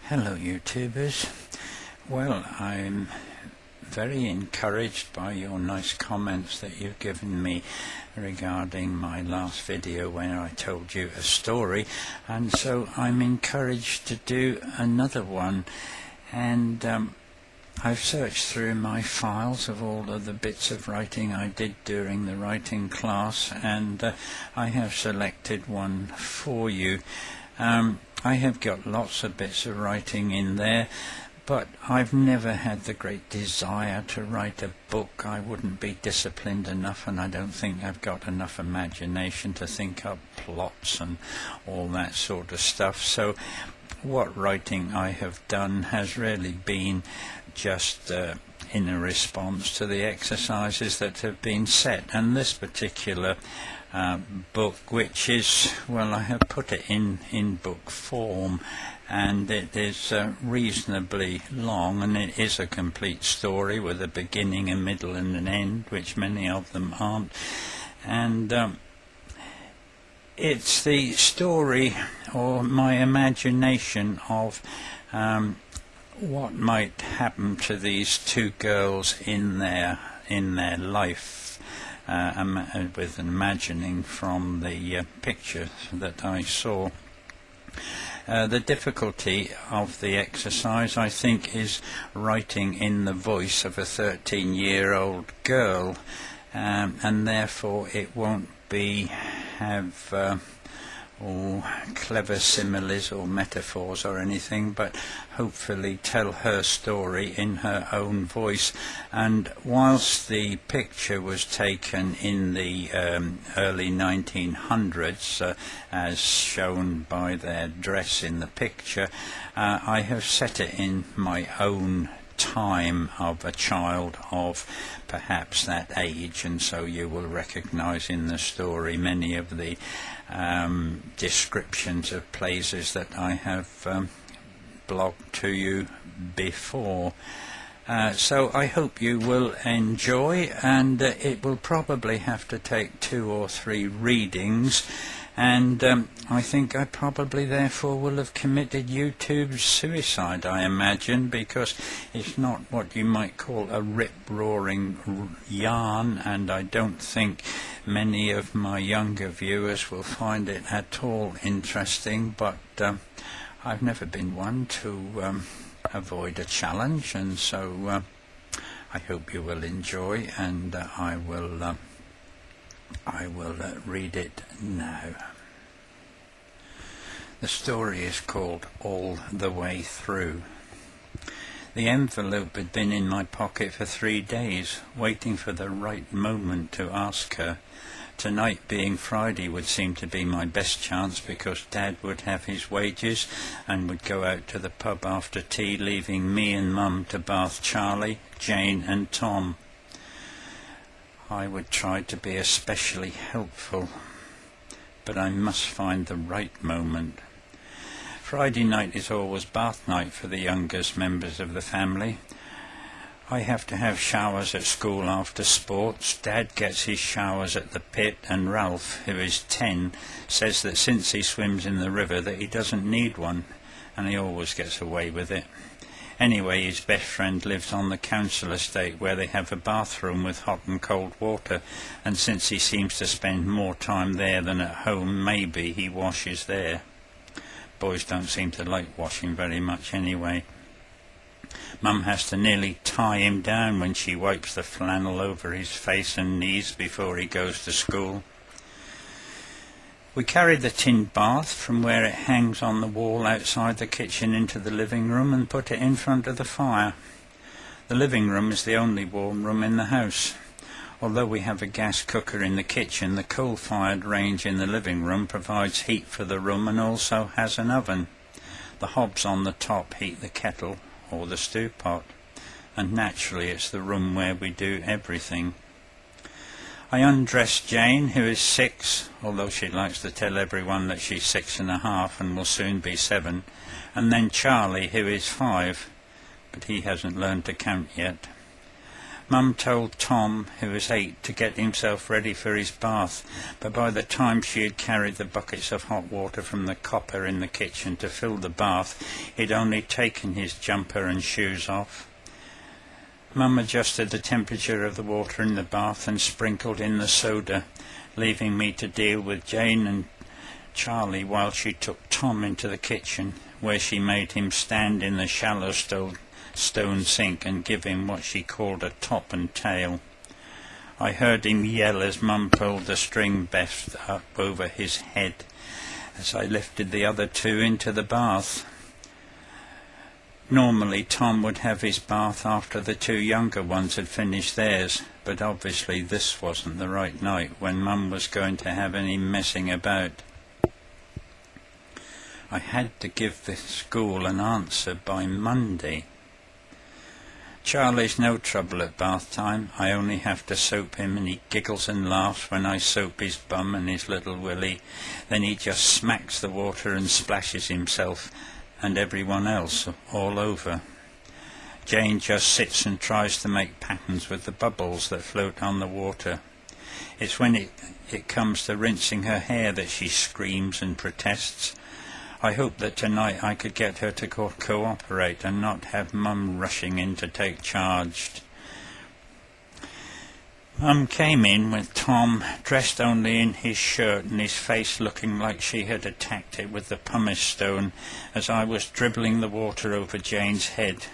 Hello YouTubers. Well, I'm very encouraged by your nice comments that you've given me regarding my last video where I told you a story, and so I'm encouraged to do another one. And I've searched through my files of all of the bits of writing I did during the writing class, and I have selected one for you. I have got lots of bits of writing in there, but I've never had the great desire to write a book. I wouldn't be disciplined enough, and I don't think I've got enough imagination to think up plots and all that sort of stuff. So what writing I have done has really been just in a response to the exercises that have been set. And this particular book, which is, well, I have put it in book form, and it is reasonably long, and it is a complete story with a beginning, a middle and an end, which many of them aren't. And it's the story, or my imagination of what might happen to these two girls in their life, with an imagining from the picture that I saw. The difficulty of the exercise, I think, is writing in the voice of a 13-year-old girl, and therefore it won't have clever similes or metaphors or anything, but hopefully tell her story in her own voice. And whilst the picture was taken in the early 1900s, as shown by their dress in the picture, I have set it in my own time of a child of perhaps that age, and so you will recognize in the story many of the descriptions of places that I have blogged to you before. So I hope you will enjoy, and it will probably have to take 2 or 3 readings, and I think I probably therefore will have committed YouTube's suicide, I imagine, because it's not what you might call a rip-roaring yarn, and I don't think many of my younger viewers will find it at all interesting, but I've never been one to avoid a challenge, and so I hope you will enjoy, and I will read it now. The story is called All the Way Through. The envelope had been in my pocket for 3 days, waiting for the right moment to ask her. Tonight, being Friday, would seem to be my best chance, because Dad would have his wages and would go out to the pub after tea, leaving me and Mum to bath Charlie, Jane and Tom. I would try to be especially helpful, but I must find the right moment. Friday night is always bath night for the youngest members of the family. I have to have showers at school after sports. Dad gets his showers at the pit, and Ralph, who is 10, says that since he swims in the river that he doesn't need one, and he always gets away with it. Anyway, his best friend lives on the council estate, where they have a bathroom with hot and cold water, and since he seems to spend more time there than at home, maybe he washes there. Boys don't seem to like washing very much anyway. Mum has to nearly tie him down when she wipes the flannel over his face and knees before he goes to school. We carried the tin bath from where it hangs on the wall outside the kitchen into the living room and put it in front of the fire. The living room is the only warm room in the house. Although we have a gas cooker in the kitchen, the coal-fired range in the living room provides heat for the room and also has an oven. The hobs on the top heat the kettle or the stew pot, and naturally it's the room where we do everything. I undress Jane, who is 6, although she likes to tell everyone that she's 6.5 and will soon be 7, and then Charlie, who is 5, but he hasn't learned to count yet. Mum told Tom, who was 8, to get himself ready for his bath, but by the time she had carried the buckets of hot water from the copper in the kitchen to fill the bath, he'd only taken his jumper and shoes off. Mum adjusted the temperature of the water in the bath and sprinkled in the soda, leaving me to deal with Jane and Charlie while she took Tom into the kitchen, where she made him stand in the shallow stone sink and give him what she called a top and tail. I heard him yell as Mum pulled the string vest up over his head as I lifted the other 2 into the bath. Normally Tom would have his bath after the 2 younger ones had finished theirs, but obviously this wasn't the right night when Mum was going to have any messing about. I had to give the school an answer by Monday. Charlie's no trouble at bath time. I only have to soap him, and he giggles and laughs when I soap his bum and his little willy. Then he just smacks the water and splashes himself and everyone else all over. Jane just sits and tries to make patterns with the bubbles that float on the water. It's when it comes to rinsing her hair that she screams and protests. I hope that tonight I could get her to cooperate and not have Mum rushing in to take charge. Mum came in with Tom, dressed only in his shirt and his face looking like she had attacked it with the pumice stone as I was dribbling the water over Jane's head.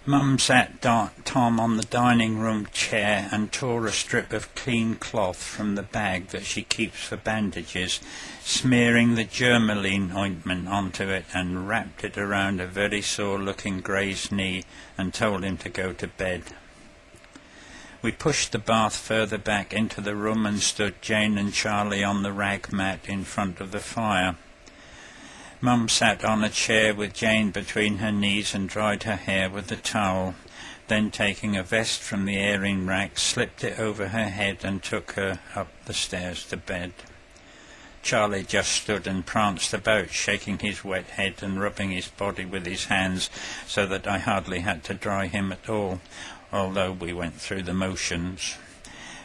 Mum sat Tom on the dining room chair and tore a strip of clean cloth from the bag that she keeps for bandages, smearing the Germaline ointment onto it and wrapped it around a very sore-looking grazed knee and told him to go to bed. We pushed the bath further back into the room and stood Jane and Charlie on the rag mat in front of the fire. Mum sat on a chair with Jane between her knees and dried her hair with a towel, then taking a vest from the airing rack, slipped it over her head and took her up the stairs to bed. Charlie just stood and pranced about, shaking his wet head and rubbing his body with his hands so that I hardly had to dry him at all, although we went through the motions.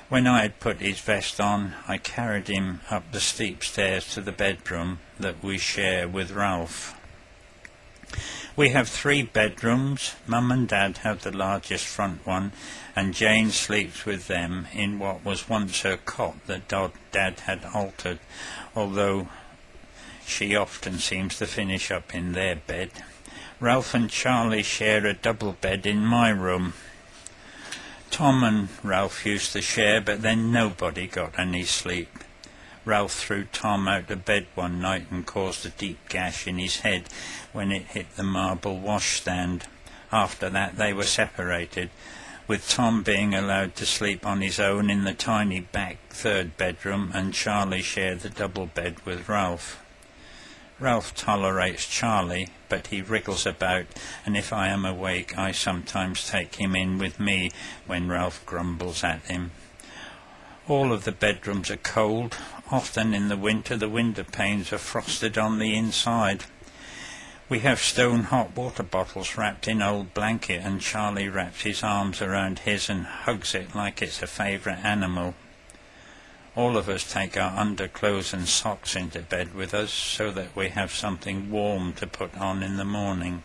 When I had put his vest on, I carried him up the steep stairs to the bedroom that we share with Ralph. We have 3 bedrooms. Mum and Dad have the largest front one, and Jane sleeps with them in what was once her cot that Dad had altered, although she often seems to finish up in their bed. Ralph and Charlie share a double bed in my room. Tom and Ralph used to share, but then nobody got any sleep. Ralph threw Tom out of bed one night and caused a deep gash in his head when it hit the marble washstand. After that they were separated, with Tom being allowed to sleep on his own in the tiny back 3rd bedroom, and Charlie shared the double bed with Ralph. Ralph tolerates Charlie, but he wriggles about, and if I am awake I sometimes take him in with me when Ralph grumbles at him. All of the bedrooms are cold. Often in the winter the window panes are frosted on the inside. We have stone hot water bottles wrapped in old blanket, and Charlie wraps his arms around his and hugs it like it's a favourite animal. All of us take our underclothes and socks into bed with us so that we have something warm to put on in the morning.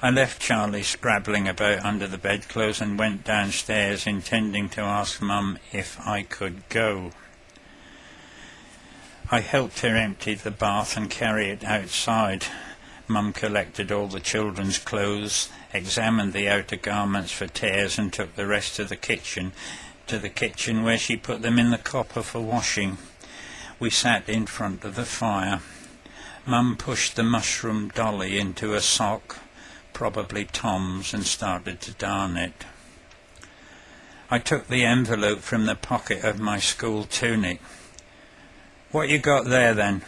I left Charlie scrabbling about under the bedclothes and went downstairs, intending to ask Mum if I could go. I helped her empty the bath and carry it outside. Mum collected all the children's clothes, examined the outer garments for tears, and took the rest to the kitchen where she put them in the copper for washing. We sat in front of the fire. Mum pushed the mushroom dolly into a sock, probably Tom's, and started to darn it. I took the envelope from the pocket of my school tunic. "What you got there, then?"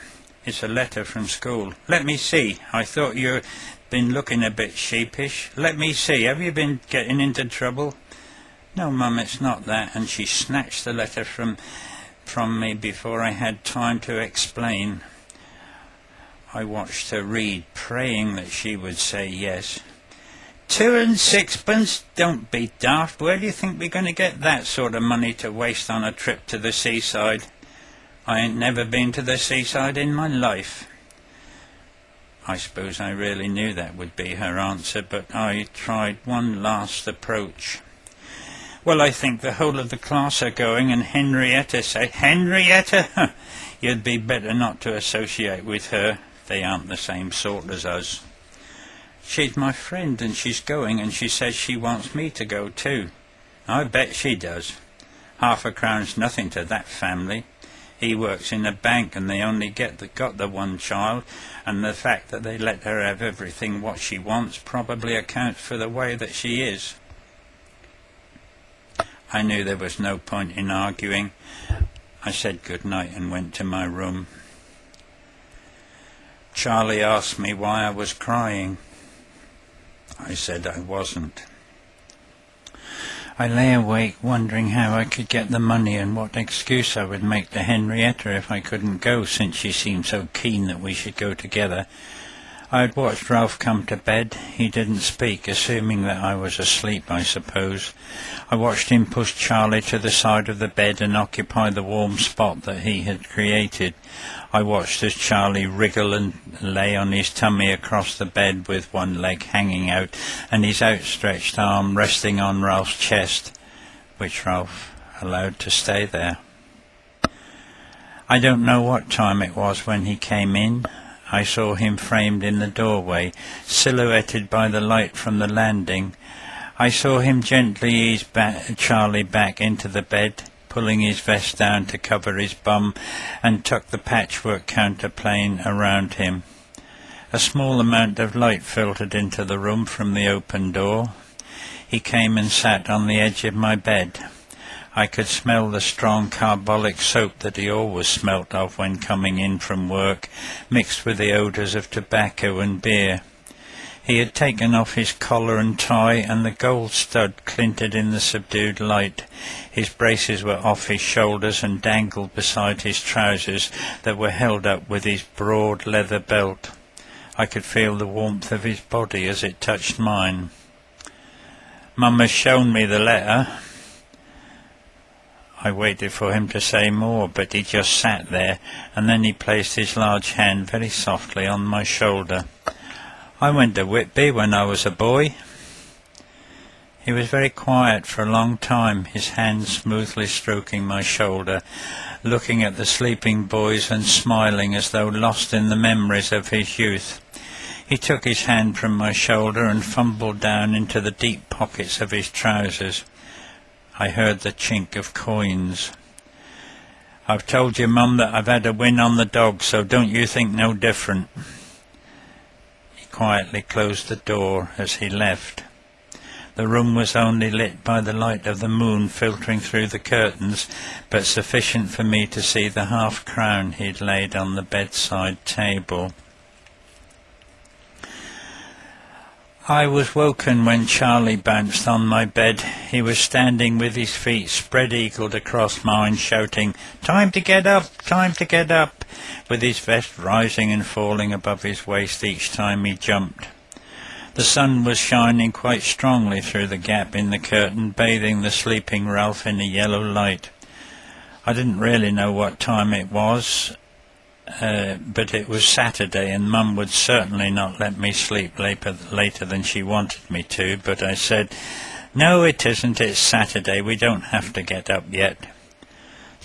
"It's a letter from school." "Let me see. I thought you'd been looking a bit sheepish. Let me see. Have you been getting into trouble?" "No, Mum, it's not that," and she snatched the letter from me before I had time to explain. I watched her read, praying that she would say yes. 2 and 6pence? Don't be daft. Where do you think we're going to get that sort of money to waste on a trip to the seaside? I ain't never been to the seaside in my life. I suppose I really knew that would be her answer, but I tried one last approach. Well, I think the whole of the class are going, and Henrietta said, Henrietta? You'd be better not to associate with her. They aren't the same sort as us. She's my friend, and she's going, and she says she wants me to go too. I bet she does. £0.50 nothing to that family. He works in a bank, and they only got the one child, and the fact that they let her have everything what she wants probably accounts for the way that she is. I knew there was no point in arguing. I said good night and went to my room. Charlie asked me why I was crying. I said I wasn't. I lay awake wondering how I could get the money and what excuse I would make to Henrietta if I couldn't go, since she seemed so keen that we should go together. I had watched Ralph come to bed. He didn't speak, assuming that I was asleep, I suppose. I watched him push Charlie to the side of the bed and occupy the warm spot that he had created. I watched as Charlie wriggled and lay on his tummy across the bed with one leg hanging out and his outstretched arm resting on Ralph's chest, which Ralph allowed to stay there. I don't know what time it was when he came in. I saw him framed in the doorway, silhouetted by the light from the landing. I saw him gently ease Charlie back into the bed, pulling his vest down to cover his bum, and tuck the patchwork counterpane around him. A small amount of light filtered into the room from the open door. He came and sat on the edge of my bed. I could smell the strong carbolic soap that he always smelt of when coming in from work, mixed with the odours of tobacco and beer. He had taken off his collar and tie, and the gold stud glinted in the subdued light. His braces were off his shoulders and dangled beside his trousers that were held up with his broad leather belt. I could feel the warmth of his body as it touched mine. "Mum has shown me the letter." I waited for him to say more, but he just sat there, and then he placed his large hand very softly on my shoulder. "I went to Whitby when I was a boy." He was very quiet for a long time, his hand smoothly stroking my shoulder, looking at the sleeping boys and smiling as though lost in the memories of his youth. He took his hand from my shoulder and fumbled down into the deep pockets of his trousers. I heard the chink of coins. "I've told you, Mum, that I've had a win on the dog, so don't you think no different." He quietly closed the door as he left. The room was only lit by the light of the moon filtering through the curtains, but sufficient for me to see the £0.50 he'd laid on the bedside table. I was woken when Charlie bounced on my bed. He was standing with his feet spread-eagled across mine, shouting, "Time to get up! Time to get up!" with his vest rising and falling above his waist each time he jumped. The sun was shining quite strongly through the gap in the curtain, bathing the sleeping Ralph in a yellow light. I didn't really know what time it was, but it was Saturday, and Mum would certainly not let me sleep later than she wanted me to, but I said, "No, it isn't, it's Saturday, we don't have to get up yet."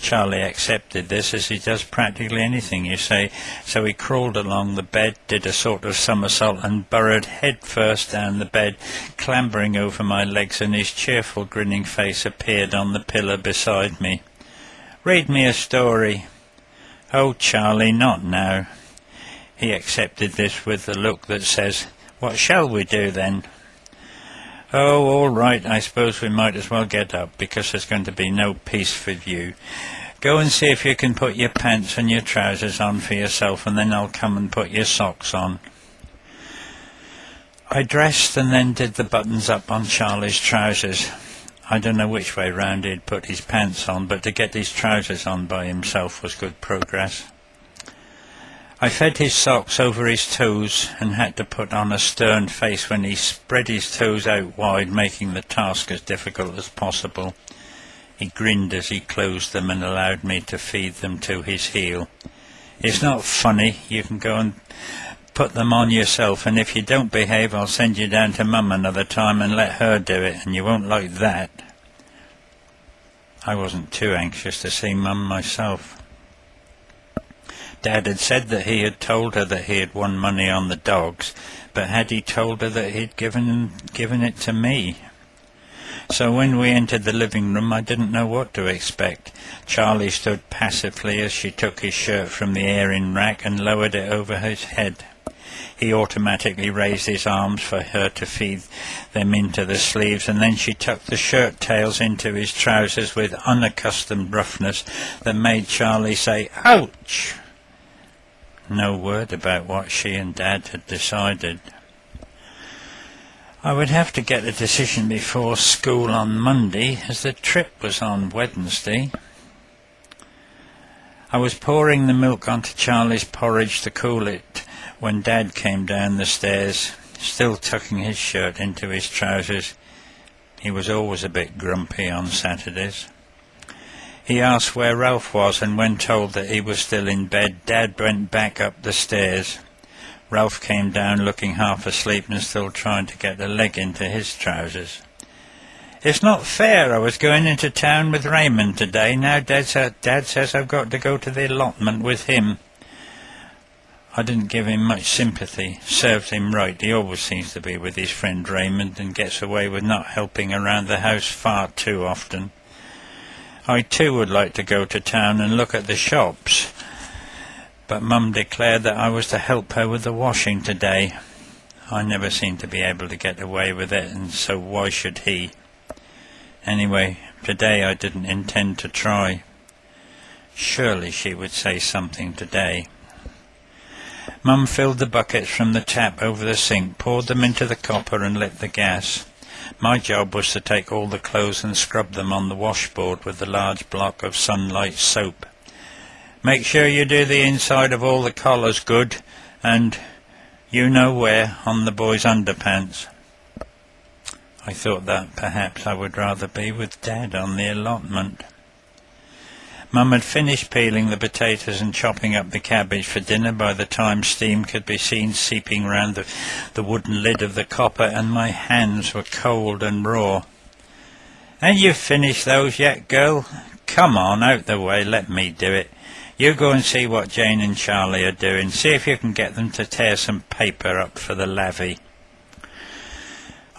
Charlie accepted this, as he does practically anything you say, so he crawled along the bed, did a sort of somersault, and burrowed head first down the bed, clambering over my legs, and his cheerful grinning face appeared on the pillow beside me. "Read me a story." "Oh, Charlie, not now." He accepted this with the look that says, "What shall we do then?" "Oh, all right, I suppose we might as well get up, because there's going to be no peace for you. Go and see if you can put your pants and your trousers on for yourself, and then I'll come and put your socks on." I dressed and then did the buttons up on Charlie's trousers. I don't know which way round he'd put his pants on, but to get his trousers on by himself was good progress. I fed his socks over his toes and had to put on a stern face when he spread his toes out wide, making the task as difficult as possible. He grinned as he closed them and allowed me to feed them to his heel. It's not funny, you can go and put them on yourself, and if you don't behave I'll send you down to Mum another time and let her do it, and you won't like that. I wasn't too anxious to see Mum myself. Dad had said that he had told her that he had won money on the dogs, but had he told her that he'd given it to me? So when we entered the living room I didn't know what to expect. Charlie stood passively as she took his shirt from the airing rack and lowered it over his head. He automatically raised his arms for her to feed them into the sleeves, and then she tucked the shirt tails into his trousers with unaccustomed roughness that made Charlie say, "Ouch!" No word about what she and Dad had decided. I would have to get a decision before school on Monday, as the trip was on Wednesday. I was pouring the milk onto Charlie's porridge to cool it when Dad came down the stairs, still tucking his shirt into his trousers. He was always a bit grumpy on Saturdays. He asked where Ralph was, and when told that he was still in bed, Dad went back up the stairs. Ralph came down looking half asleep and still trying to get a leg into his trousers. "It's not fair. I was going into town with Raymond today. Now Dad says I've got to go to the allotment with him." I didn't give him much sympathy. Served him right. He always seems to be with his friend Raymond and gets away with not helping around the house far too often. I too would like to go to town and look at the shops, but Mum declared that I was to help her with the washing today. I never seem to be able to get away with it, and so why should he? Anyway, today I didn't intend to try. Surely she would say something today. Mum filled the buckets from the tap over the sink, poured them into the copper and lit the gas. My job was to take all the clothes and scrub them on the washboard with the large block of Sunlight soap. "Make sure you do the inside of all the collars good, and you know where, on the boys' underpants." I thought that perhaps I would rather be with Dad on the allotment. Mum had finished peeling the potatoes and chopping up the cabbage for dinner by the time steam could be seen seeping round the wooden lid of the copper, and my hands were cold and raw. "Ain't you finished those yet, girl? Come on, out the way, let me do it. You go and see what Jane and Charlie are doing. See if you can get them to tear some paper up for the lavvy."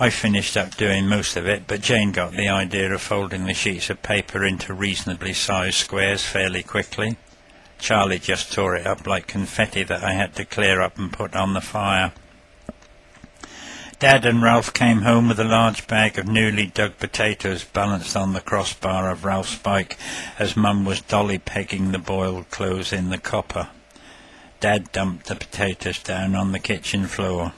I finished up doing most of it, but Jane got the idea of folding the sheets of paper into reasonably sized squares fairly quickly. Charlie just tore it up like confetti that I had to clear up and put on the fire. Dad and Ralph came home with a large bag of newly dug potatoes balanced on the crossbar of Ralph's bike as Mum was dolly pegging the boiled clothes in the copper. Dad dumped the potatoes down on the kitchen floor.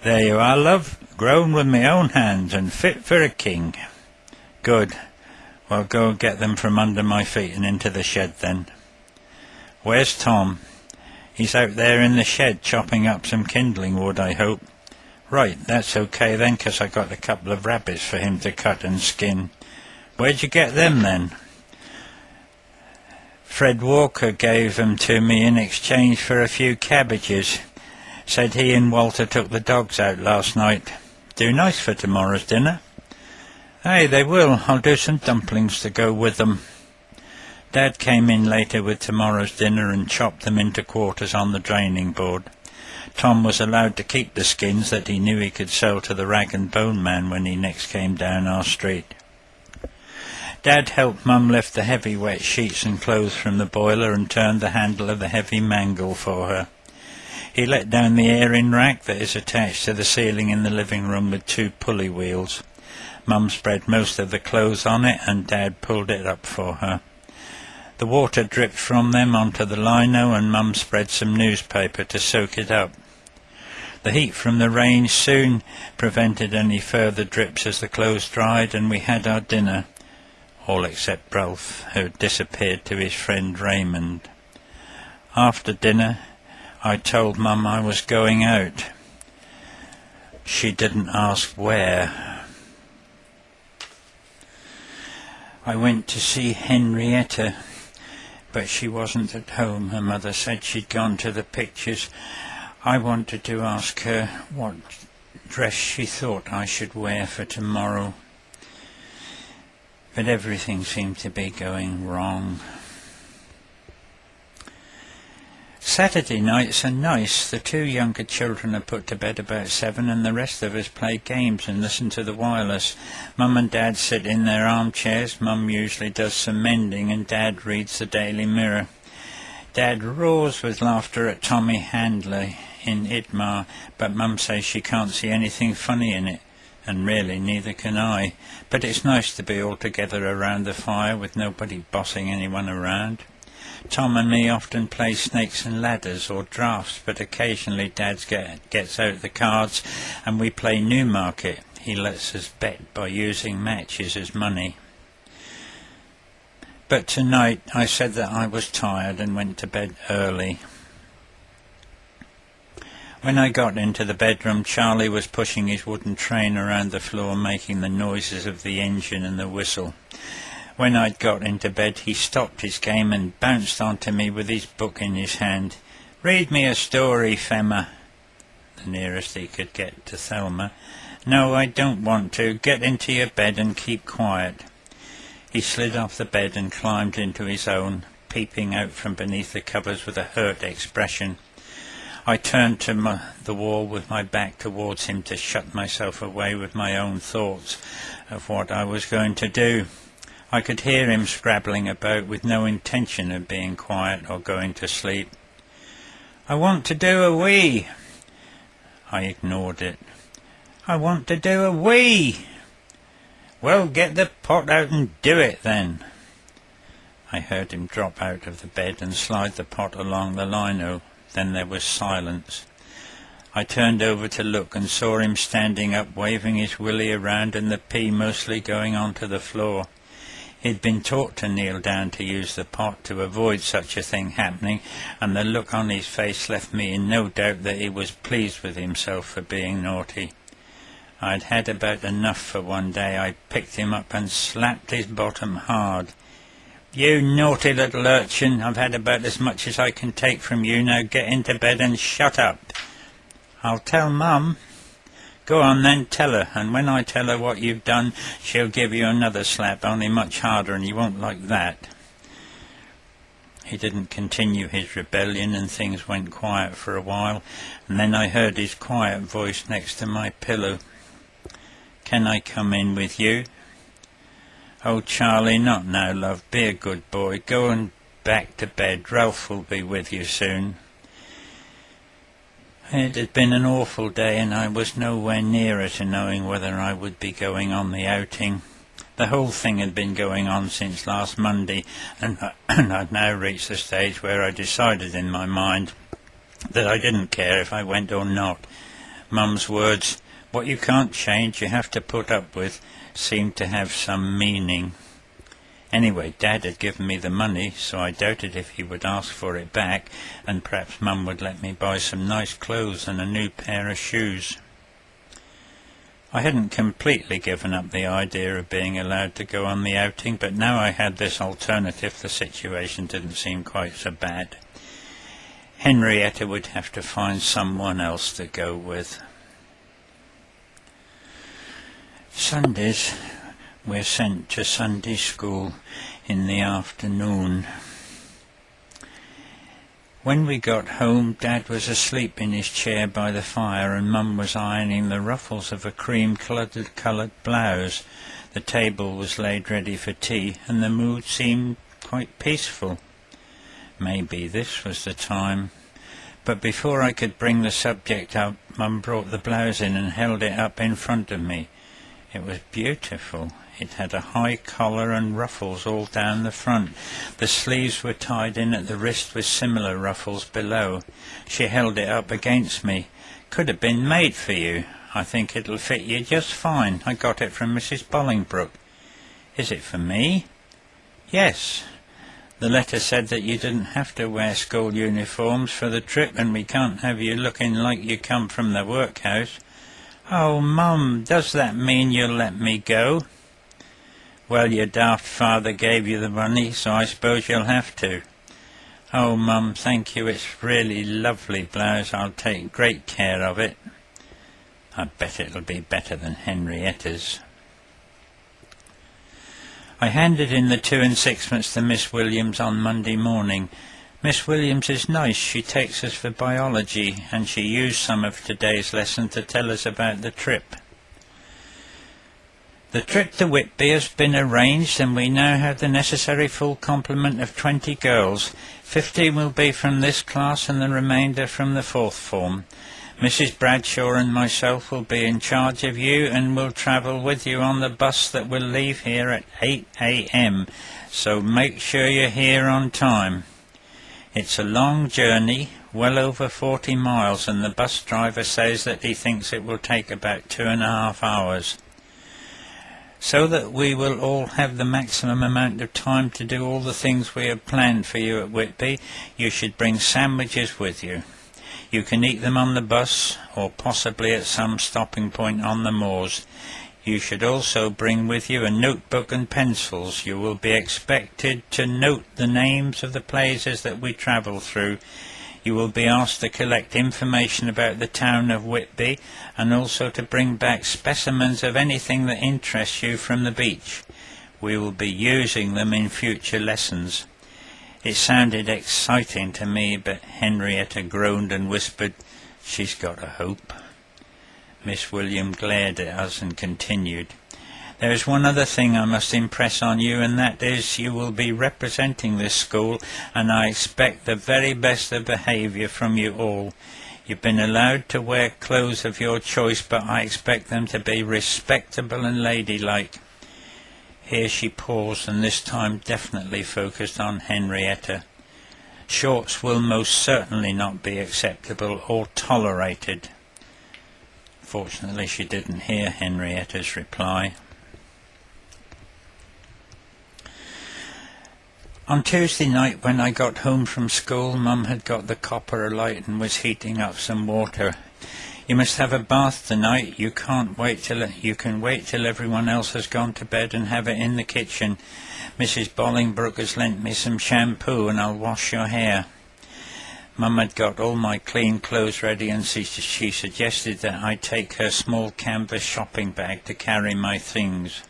"There you are, love, grown with my own hands and fit for a king." "Good. Well, go and get them from under my feet and into the shed then." "Where's Tom?" "He's out there in the shed chopping up some kindling wood, I hope." "Right, that's okay then, 'cause I got a couple of rabbits for him to cut and skin." "Where'd you get them then?" "Fred Walker gave them to me in exchange for a few cabbages. Said he and Walter took the dogs out last night. Do nice for tomorrow's dinner." "Hey, they will. I'll do some dumplings to go with them." Dad came in later with tomorrow's dinner and chopped them into quarters on the draining board. Tom was allowed to keep the skins that he knew he could sell to the rag and bone man when he next came down our street. Dad helped Mum lift the heavy wet sheets and clothes from the boiler and turned the handle of the heavy mangle for her. He let down the airing rack that is attached to the ceiling in the living room with 2 pulley wheels. Mum spread most of the clothes on it and Dad pulled it up for her. The water dripped from them onto the lino and Mum spread some newspaper to soak it up. The heat from the rain soon prevented any further drips as the clothes dried, and we had our dinner, all except Ralph, who had disappeared to his friend Raymond. After dinner, I told Mum I was going out. She didn't ask where. I went to see Henrietta, but she wasn't at home. Her mother said she'd gone to the pictures. I wanted to ask her what dress she thought I should wear for tomorrow, but everything seemed to be going wrong. Saturday nights are nice. The two younger children are put to bed about 7 and the rest of us play games and listen to the wireless. Mum and Dad sit in their armchairs. Mum usually does some mending and Dad reads the Daily Mirror. Dad roars with laughter at Tommy Handler in Idmar, but Mum says she can't see anything funny in it, and really neither can I. But it's nice to be all together around the fire with nobody bossing anyone around. Tom and me often play snakes and ladders or drafts, but occasionally Dad gets out the cards and we play Newmarket. He lets us bet by using matches as money. But tonight I said that I was tired and went to bed early. When I got into the bedroom, Charlie was pushing his wooden train around the floor, making the noises of the engine and the whistle. When I'd got into bed, he stopped his game and bounced onto me with his book in his hand. "Read me a story, Femma," the nearest he could get to Thelma. "No, I don't want to. Get into your bed and keep quiet." He slid off the bed and climbed into his own, peeping out from beneath the covers with a hurt expression. I turned to the wall with my back towards him to shut myself away with my own thoughts of what I was going to do. I could hear him scrabbling about with no intention of being quiet or going to sleep. "I want to do a wee." I ignored it. "I want to do a wee." "Well, get the pot out and do it then." I heard him drop out of the bed and slide the pot along the lino. Then there was silence. I turned over to look and saw him standing up, waving his willy around and the pee mostly going onto the floor. He'd been taught to kneel down to use the pot to avoid such a thing happening, and the look on his face left me in no doubt that he was pleased with himself for being naughty. I'd had about enough for one day. I picked him up and slapped his bottom hard. "You naughty little urchin, I've had about as much as I can take from you. Now get into bed and shut up." "I'll tell Mum." "Go on then, tell her, and when I tell her what you've done, she'll give you another slap, only much harder, and you won't like that." He didn't continue his rebellion, and things went quiet for a while, and then I heard his quiet voice next to my pillow. "Can I come in with you?" "Oh, Charlie, not now, love. Be a good boy. Go and back to bed. Ralph will be with you soon." It had been an awful day, and I was nowhere nearer to knowing whether I would be going on the outing. The whole thing had been going on since last Monday, and I'd now reached the stage where I decided in my mind that I didn't care if I went or not. Mum's words, "What you can't change, you have to put up with," seemed to have some meaning. Anyway, Dad had given me the money, so I doubted if he would ask for it back, and perhaps Mum would let me buy some nice clothes and a new pair of shoes. I hadn't completely given up the idea of being allowed to go on the outing, but now I had this alternative, the situation didn't seem quite so bad. Henrietta would have to find someone else to go with. Sundays, we're sent to Sunday school in the afternoon. When we got home, Dad was asleep in his chair by the fire, and Mum was ironing the ruffles of a cream-coloured blouse. The table was laid ready for tea, and the mood seemed quite peaceful. Maybe this was the time. But before I could bring the subject up, Mum brought the blouse in and held it up in front of me. It was beautiful. It had a high collar and ruffles all down the front. The sleeves were tied in at the wrist with similar ruffles below. She held it up against me. "Could have been made for you. I think it'll fit you just fine. I got it from Mrs. Bolingbroke." "Is it for me?" "Yes. The letter said that you didn't have to wear school uniforms for the trip, and we can't have you looking like you come from the workhouse. Oh, Mum, does that mean you'll let me go? Well, your daft father gave you the money, so I suppose you'll have to. Oh, Mum, thank you, it's really lovely blouse. I'll take great care of it. I bet it'll be better than Henrietta's. I handed in the 2 and 6pence to Miss Williams on Monday morning. Miss Williams is nice. She takes us for biology, and she used some of today's lesson to tell us about the trip. The trip to Whitby has been arranged, and we now have the necessary full complement of 20 girls. 15 will be from this class and the remainder from the 4th form. Mrs. Bradshaw and myself will be in charge of you and will travel with you on the bus that will leave here at 8 a.m, so make sure you're here on time. It's a long journey, well over 40 miles, and the bus driver says that he thinks it will take about 2.5 hours. So that we will all have the maximum amount of time to do all the things we have planned for you at Whitby, you should bring sandwiches with you. You can eat them on the bus, or possibly at some stopping point on the moors. You should also bring with you a notebook and pencils. You will be expected to note the names of the places that we travel through. You will be asked to collect information about the town of Whitby, and also to bring back specimens of anything that interests you from the beach. We will be using them in future lessons. It sounded exciting to me, but Henrietta groaned and whispered, "She's got a hope." Miss William glared at us and continued, "There is one other thing I must impress on you, and that is you will be representing this school, and I expect the very best of behaviour from you all. You've been allowed to wear clothes of your choice, but I expect them to be respectable and ladylike." Here she paused, and this time definitely focused on Henrietta. "Shorts will most certainly not be acceptable or tolerated." Fortunately, she didn't hear Henrietta's reply. On Tuesday night, when I got home from school, Mum had got the copper alight and was heating up some water. "You must have a bath tonight. You can wait till everyone else has gone to bed and have it in the kitchen. Mrs. Bolingbroke has lent me some shampoo, and I'll wash your hair." Mum had got all my clean clothes ready, and she suggested that I take her small canvas shopping bag to carry my things.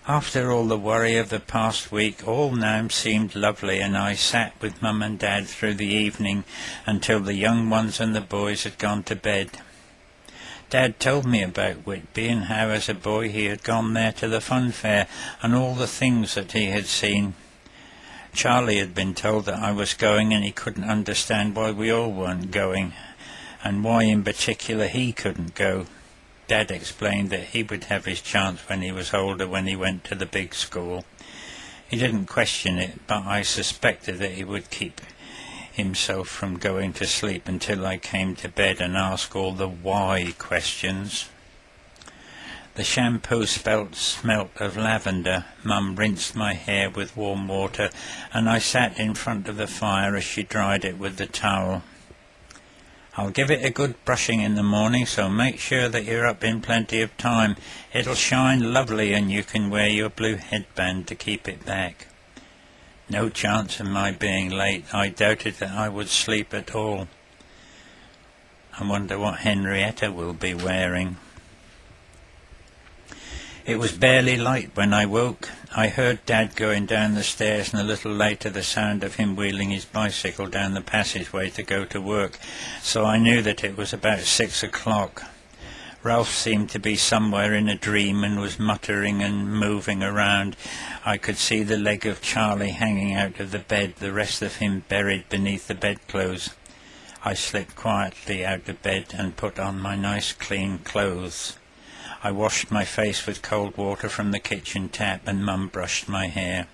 After all the worry of the past week, all now seemed lovely, and I sat with Mum and Dad through the evening until the young ones and the boys had gone to bed. Dad told me about Whitby, and how as a boy he had gone there to the fun fair, and all the things that he had seen. Charlie had been told that I was going, and he couldn't understand why we all weren't going, and why in particular he couldn't go. Dad explained that he would have his chance when he was older, when he went to the big school. He didn't question it, but I suspected that he would keep himself from going to sleep until I came to bed and ask all the why questions. The shampoo smelt of lavender. Mum rinsed my hair with warm water, and I sat in front of the fire as she dried it with the towel. "I'll give it a good brushing in the morning, so make sure that you're up in plenty of time. It'll shine lovely, and you can wear your blue headband to keep it back." No chance of my being late. I doubted that I would sleep at all. I wonder what Henrietta will be wearing. It was barely light when I woke. I heard Dad going down the stairs, and a little later the sound of him wheeling his bicycle down the passageway to go to work, so I knew that it was about 6 o'clock. Ralph seemed to be somewhere in a dream and was muttering and moving around. I could see the leg of Charlie hanging out of the bed, the rest of him buried beneath the bedclothes. I slipped quietly out of bed and put on my nice clean clothes. I washed my face with cold water from the kitchen tap, and Mum brushed my hair.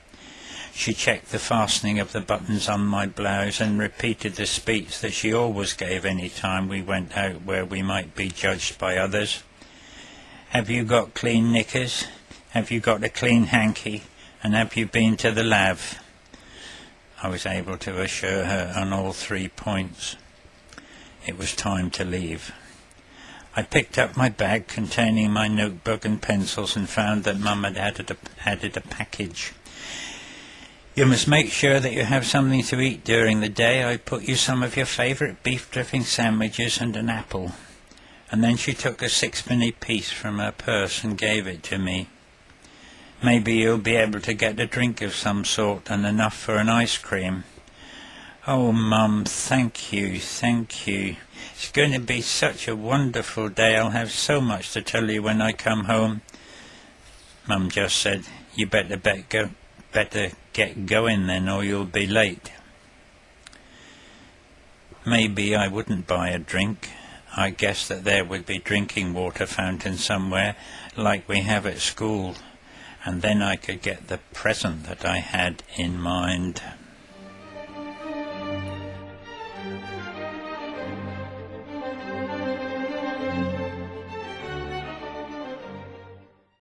She checked the fastening of the buttons on my blouse and repeated the speech that she always gave any time we went out where we might be judged by others. "Have you got clean knickers? Have you got a clean hanky? And have you been to the lav?" I was able to assure her on all 3 points. It was time to leave. I picked up my bag containing my notebook and pencils and found that Mum had added a package. You must make sure that you have something to eat during the day. I put you some of your favourite beef dripping sandwiches and an apple. And then she took a 6-penny piece from her purse and gave it to me. Maybe you'll be able to get a drink of some sort and enough for an ice cream. Oh, Mum, thank you, thank you. It's going to be such a wonderful day. I'll have so much to tell you when I come home. Mum just said, you better get going then, or you'll be late. Maybe I wouldn't buy a drink. I guessed that there would be drinking water fountain somewhere, like we have at school, and then I could get the present that I had in mind.